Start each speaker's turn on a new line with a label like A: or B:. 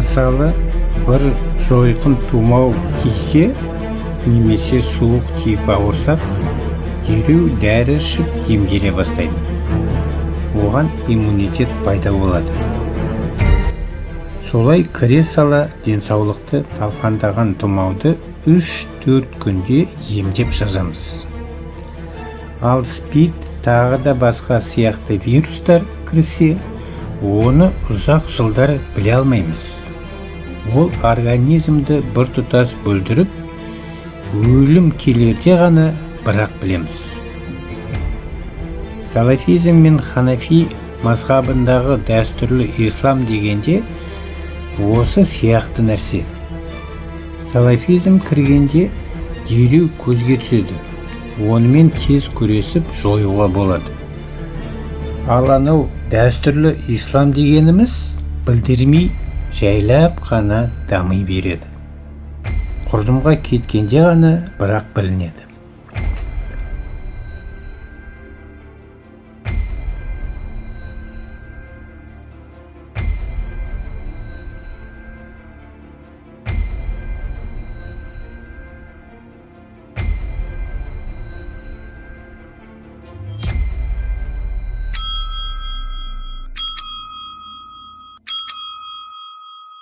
A: мысалы бір жойқын тумау тисе немесе суық тиіп ауырсақ дереу дәрі ішіп емделе бастаймыз. Оған иммунитет пайда болады. Солай кіре сала денсаулықты талқандаған тұмауды 3-4 күнде емдеп жазамыз. Ал СПИД тағы да басқа сияқты вирустар кірсе, оны ұзақ жылдар біле алмаймыз. Ол организмді біртұтас бөлдіріп, өлім келерде ғана бірақ білеміз. Салафизм мен ханафи мазхабындағы дәстүрлі ислам дегенде осы сияқты нәрсе. Салафизм кіргенде дереу көзге түседі. Онымен тез күресіп жоюға болады. Ал анау дәстүрлі ислам дегеніміз білдірмей жайлап қана дами береді. Құрдымға кеткенде ғана бірақ білінеді.